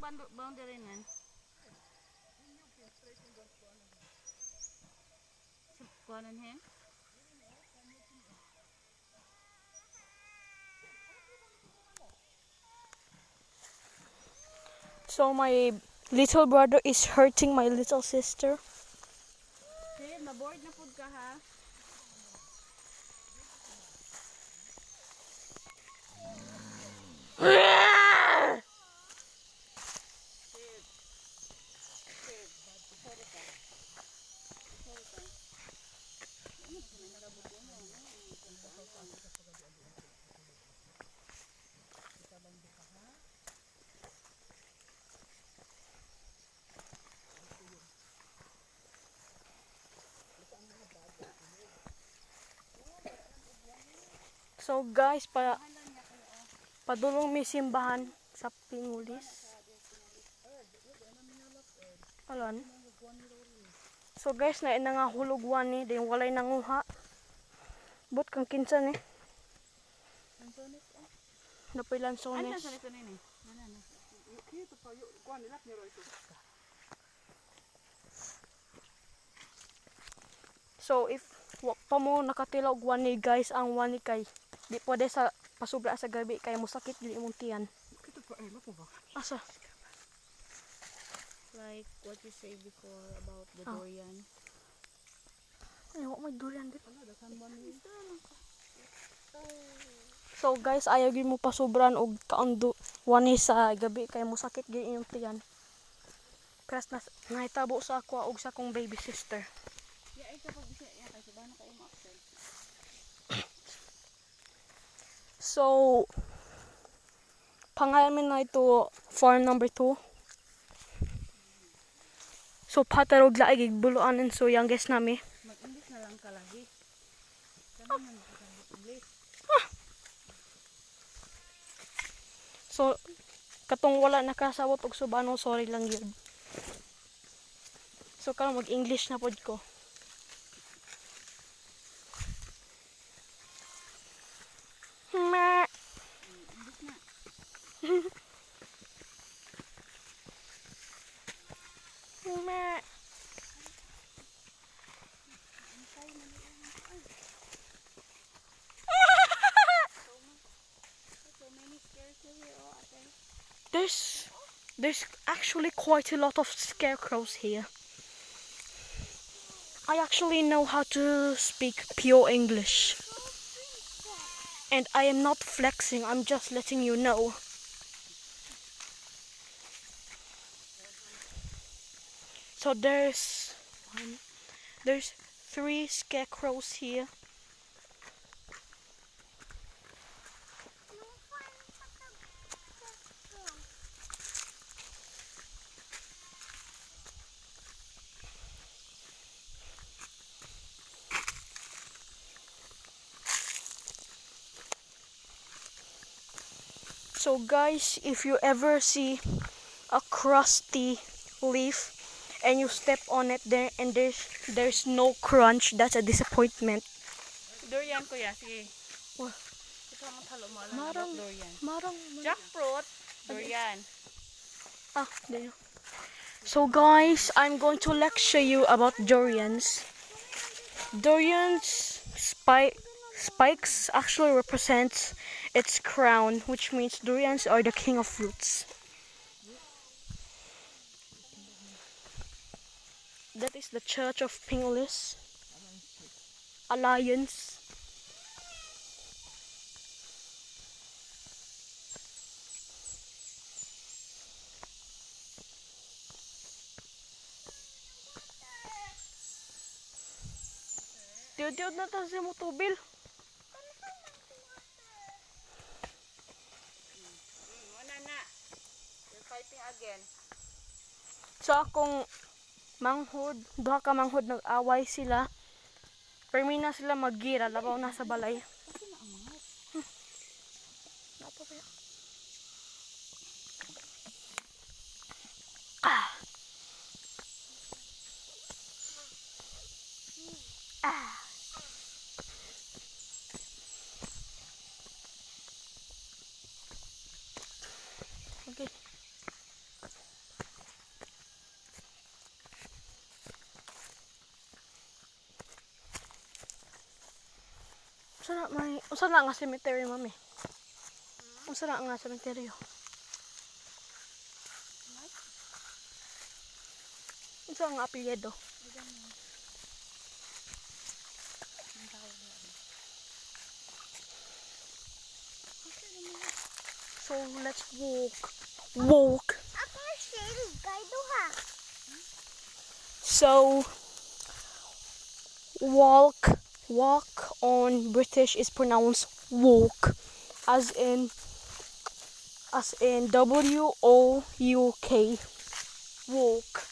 boundary nan? Kuanan hen? So my little brother is hurting my little sister. Hey, maboard na pud ka ha. So guys, padulong may simbahan sa Pingulis. Alan. So guys, na nga hulugwan ni, dahil walay nanguha. But kang kinsa ni. Napilan Ano sones. sa nito nini? Mana na? So if wa pa mo nakatilaw og wani guys, ang wani kay di pwede sa pasubra sa gabi kay musakit gyud imong tiyan. Asa? Like what you say before about the durian. Ay, wa may durian dito. So guys, ayaw gyud mo pasubran og kaundo wani sa gabi kay musakit gyud imong tiyan. Kras na nahitabo sa ako og sa akong baby sister. Ya ay kapag bisa ya kay subana kay mo absent. So pangalan na ito farm number 2. So patarog laig gigbuluanan so youngest nami. Mag-English na lang ka lagi. Kana man English. So katong wala nakasawot og subano, sorry lang yun. So karon mag-English na pod ko. Ma. Ma. There's actually quite a lot of scarecrows here. I actually know how to speak pure English. And I am not flexing, I'm just letting you know. So there's 3 scarecrows here. So guys, if you ever see a crusty leaf and you step on it there and there's no crunch, that's a disappointment. Durian kuya, sige. Wah. Ito ang talo mo lang about durian. Marang. Jackfruit, durian. There you. So guys, I'm going to lecture you about durians. Durians spikes actually represents its crown, which means durians are the king of fruits. That is the Church of Pingulis Alliance. Tiyod na ta si mo tubil. Wala na. You're fighting again. So akong manghod, duha ka manghod nag-away sila. Permi na sila maggira, labaw na sa balay. Napa ba? Okay. Unsa na nga cemetery, mami? Unsa na nga cemetery? Unsa nga apelyido? So let's walk. So walk on British is pronounced walk, as in WOUK. Walk.